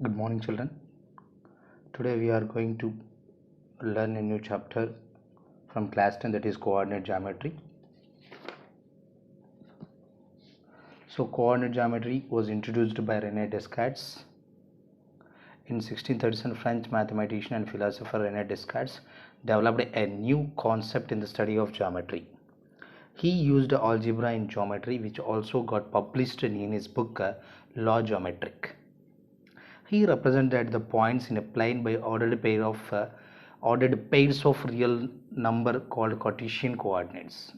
Good morning, children. Today we are going to learn a new chapter from class 10, that is coordinate geometry. So, coordinate geometry was introduced by René Descartes. In 1637, French mathematician and philosopher René Descartes developed a new concept in the study of geometry. He used algebra in geometry, which also got published in his book Law Geometrique. He represented the points in a plane by ordered pairs of real number called Cartesian coordinates.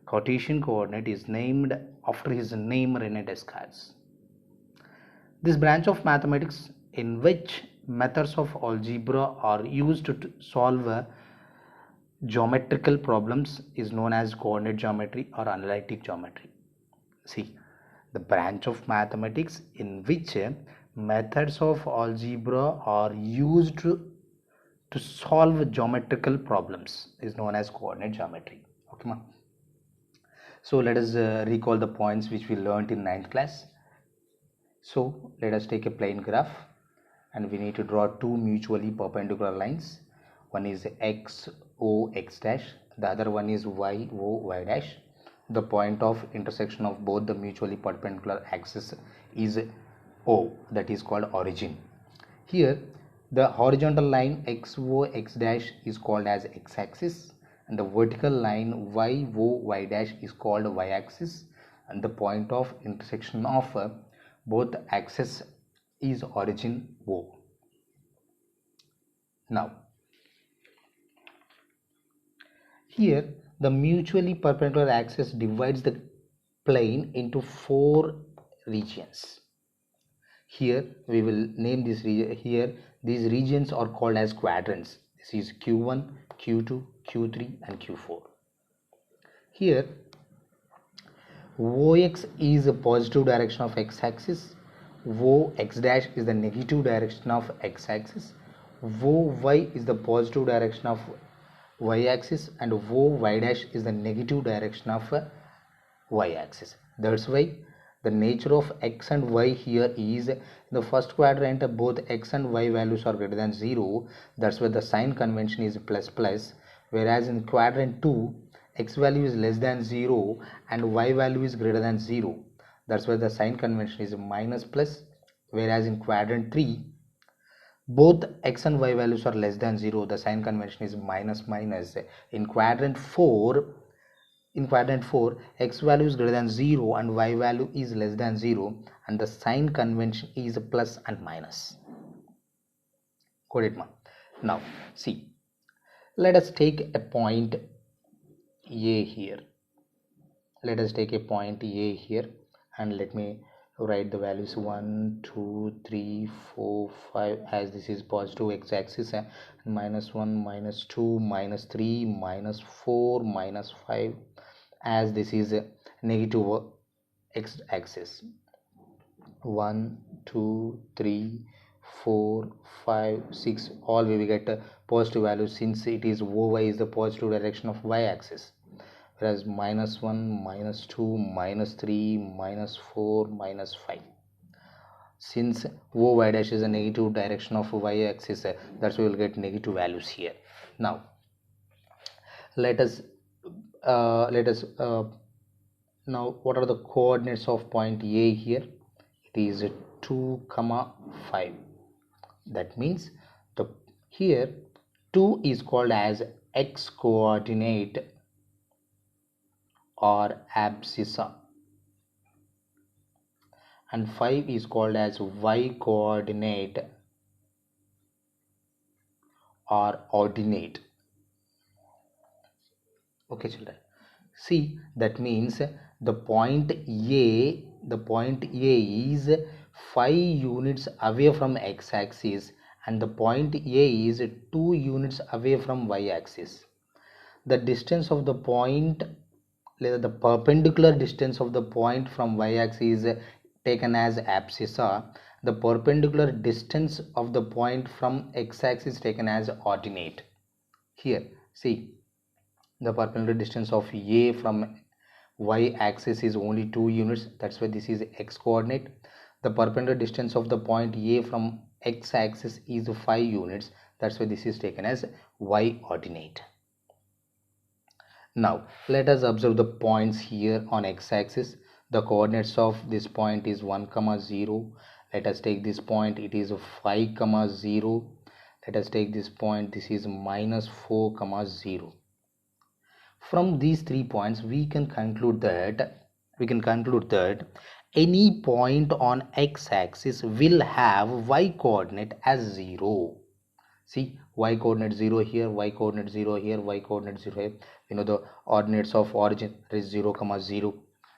Cartesian coordinate is named after his name, René Descartes. This branch of mathematics, in which methods of algebra are used to solve geometrical problems, is known as coordinate geometry or analytic geometry. See, the branch of mathematics in which methods of algebra are used to solve geometrical problems is known as coordinate geometry. Okay, ma? So let us recall the points which we learnt in 9th class. So let us take a plane graph and we need to draw two mutually perpendicular lines. One is x o x dash, the other one is y o y dash. The point of intersection of both the mutually perpendicular axis is O, that is called origin. Here the horizontal line xo x dash is called as x-axis and the vertical line y o y dash is called y-axis, and the point of intersection of both axes is origin O. Now here the mutually perpendicular axis divides the plane into four regions. Here we will name this region. Here these regions are called as quadrants. This is Q1, Q2, Q3 and Q4. Here OX is the positive direction of x-axis, OX dash is the negative direction of x-axis, OY is the positive direction of y-axis, and OY dash is the negative direction of y-axis. That's why the nature of x and y here is, in the first quadrant both x and y values are greater than 0. That's why the sign convention is plus plus, whereas in quadrant 2 x value is less than 0 and y value is greater than 0. That's why the sign convention is minus plus, whereas in quadrant 3 both x and y values are less than 0. The sign convention is minus minus. In quadrant 4 x value is greater than 0 and y value is less than 0, and the sign convention is plus and minus. Got it, ma? Now see, let us take a point A here. Let us take a point A here and let me write the values 1 2 3 4 5, as this is positive x-axis, minus 1 minus 2 minus 3 minus 4 minus 5, as this is a negative x-axis. 1 2 3 4 5 6, all we will get positive values since it is OY is the positive direction of y-axis, whereas minus 1 minus 2 minus 3 minus 4 minus 5, since OY dash is a negative direction of y-axis, that's why we will get negative values here. Now let us now what are the coordinates of point A here? It is 2 comma 5. That means the here 2 is called as x coordinate or abscissa, and 5 is called as y coordinate or ordinate. Okay, children, see, that means the point A is 5 units away from x-axis and the point A is 2 units away from y-axis. The distance of the point, the perpendicular distance of the point from y-axis is taken as abscissa. The perpendicular distance of the point from x-axis is taken as ordinate. Here see, the perpendicular distance of A from y-axis is only 2 units, that's why this is x coordinate. The perpendicular distance of the point A from x-axis is 5 units. That's why this is taken as y ordinate. Now let us observe the points here on x-axis. The coordinates of this point is 1, 0. Let us take this point, it is 5, 0. Let us take this point, this is minus 4, 0. From these 3 points we can conclude that any point on x-axis will have y coordinate as 0. See, y coordinate 0 here, y coordinate 0 here, y coordinate 0 here. You know the ordinates of origin is 0, 0.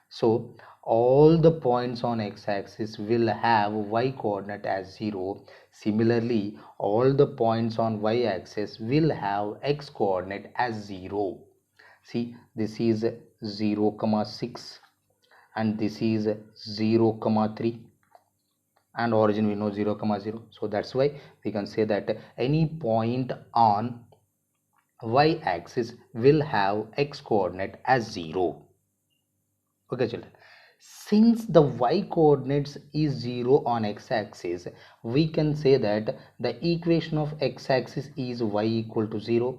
So all the points on x-axis will have y coordinate as 0. Similarly, all the points on y-axis will have x coordinate as 0. See, this is 0, 6 and this is 0, 3, and origin we know 0, 0. So that's why we can say that any point on y-axis will have x coordinate as 0. Okay children, since the y coordinates is 0 on x-axis, we can say that the equation of x-axis is y equal to 0.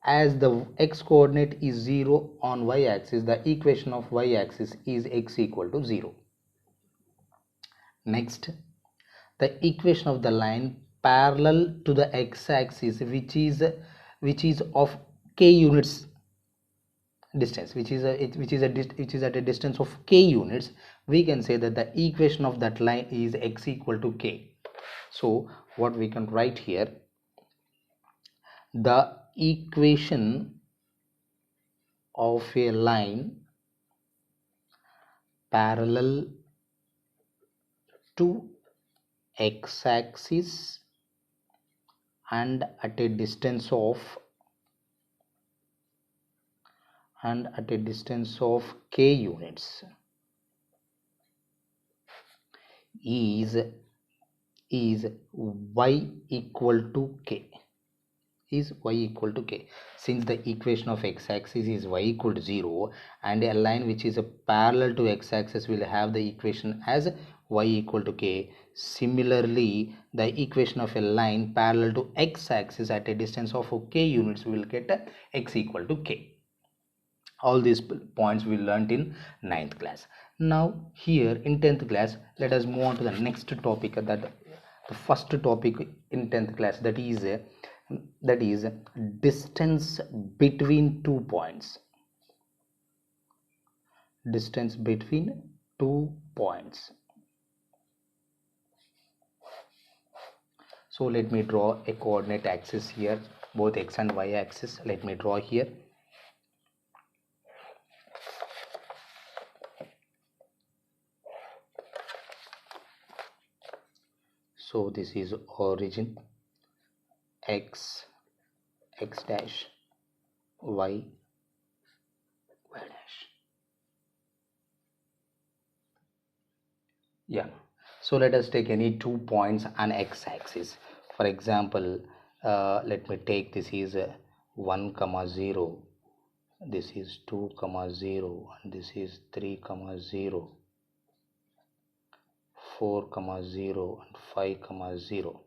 As the x coordinate is 0 on y-axis, the equation of y-axis is x equal to 0. Next, the equation of the line parallel to the x-axis which is of k units distance, which is at a distance of k units, we can say that the equation of that line is x equal to k. So what we can write here, the equation of a line parallel to x-axis and at a distance of k units is y equal to k. Since the equation of x-axis is y equal to 0 and a line which is parallel to x-axis will have the equation as y equal to k. Similarly, the equation of a line parallel to x-axis at a distance of k units will get x equal to k. All these points we learnt in 9th class. Now here in 10th class, let us move on to the next topic, that the first topic in 10th class, that is distance between 2 points. Distance between 2 points. So let me draw a coordinate axis here, both x and y axis. Let me draw here. So this is origin, x dash, y dash. Yeah, so let us take any 2 points on x-axis. For example, let me take this is 1, 0, this is 2, 0, and this is 3, 0, 4, 0, and 5, 0.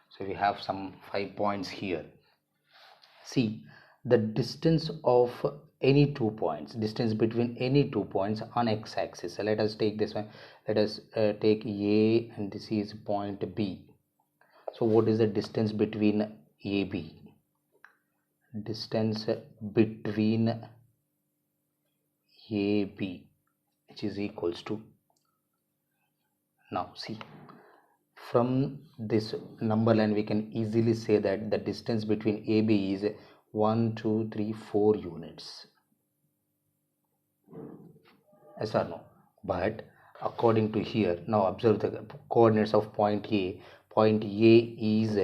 So we have some 5 points here. See, the distance of any 2 points, distance between any 2 points on x-axis. So let us take this one. Let us take A and this is point B. So what is the distance between AB? Distance between AB, which is equals to, now see, from this number line we can easily say that the distance between AB is 1, 2, 3, 4 units. Yes or no? But according to here, now observe the coordinates of point A. Point A is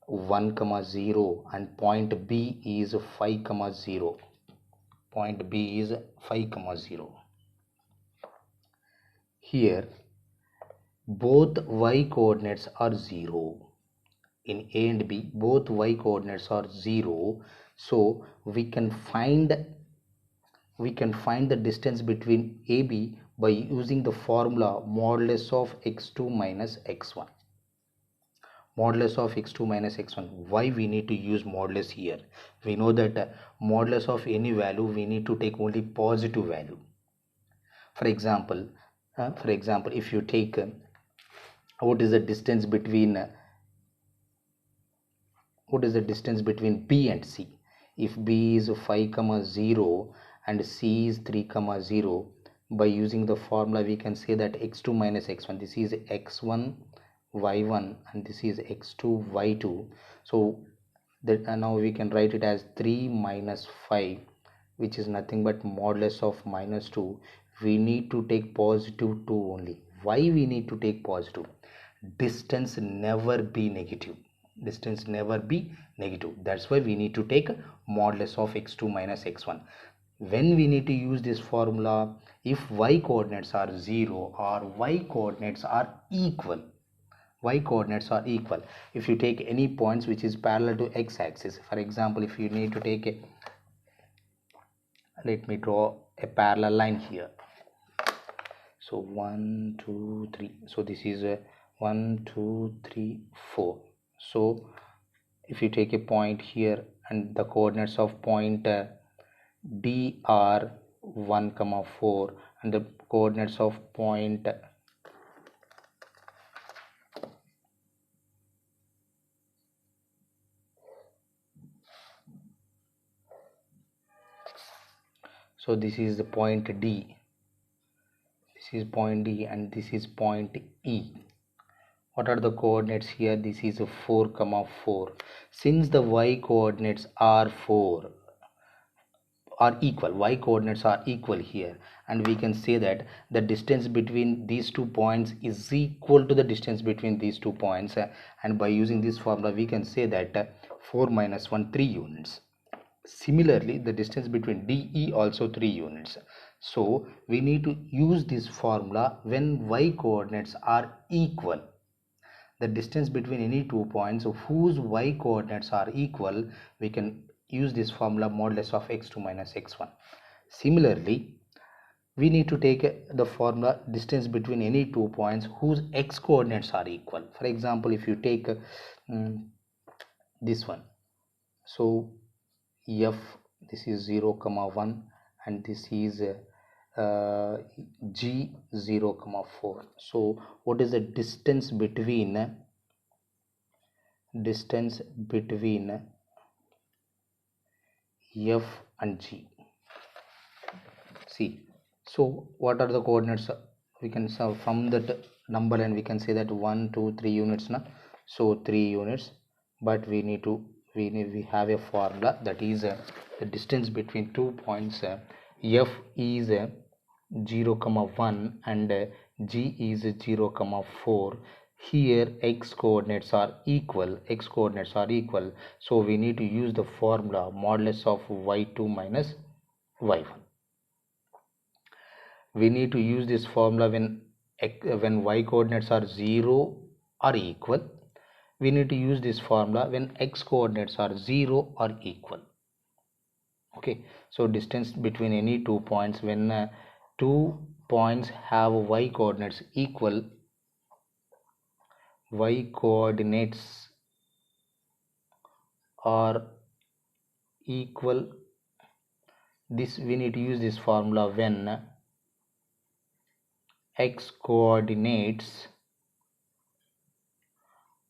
1, 0 and point B is 5, 0. Point B is 5, 0. Here both y coordinates are 0. In A and B, both y coordinates are 0. So we can find the distance between AB by using the formula modulus of x2 minus x1. Modulus of x2 minus x1. Why we need to use modulus here? We know that modulus of any value we need to take only positive value. For example, if you take what is the distance between B and C? If B is 5, 0 and C is 3, 0, by using the formula we can say that x2 minus x1, this is x1 y1 and this is x2 y2. So that now we can write it as 3 minus 5, which is nothing but modulus of minus 2. We need to take positive 2 only. Why we need to take positive? Distance never be negative. That's why we need to take modulus of x2 minus x1. When we need to use this formula, if y coordinates are 0 or y coordinates are equal, if you take any points which is parallel to x-axis, for example, if you need to take let me draw a parallel line here. So 1 2 3, so this is 1 2 3 4. So if you take a point here and the coordinates of point D are 1, 4 and the coordinates of point so this is the point D, and this is point E. What are the coordinates here? This is 4, 4. Since the y coordinates are y coordinates are equal here, and we can say that the distance between these 2 points is equal to the distance between these 2 points, and by using this formula we can say that 4 minus 1 3 units. Similarly, the distance between DE also 3 units. So we need to use this formula when y coordinates are equal. The distance between any 2 points whose y coordinates are equal, we can use this formula modulus of x2 minus x1. Similarly, we need to take the formula distance between any 2 points whose x coordinates are equal. For example, if you take this one, so f, this is 0, 1 and this is g 0, 4. So what is the distance between f and g? See, so what are the coordinates? We can solve from that number and we can say that 1 2 3 units now, so 3 units, but we have a formula that is the distance between 2 points f is 0, 1 and g is 0, 4. Here x coordinates are equal, so we need to use the formula modulus of y2 minus y1. We need to use this formula when y coordinates are 0 or equal. We need to use this formula when x coordinates are 0 or equal. Okay, so distance between any 2 points, when 2 points have y coordinates equal, y coordinates are equal, this we need to use this formula when x coordinates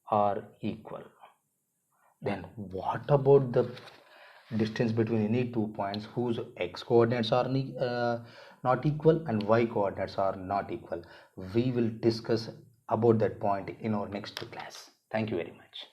are equal. Then what about the distance between any 2 points whose x coordinates are not equal and y coordinates are not equal? We will discuss about that point in our next class. Thank you very much.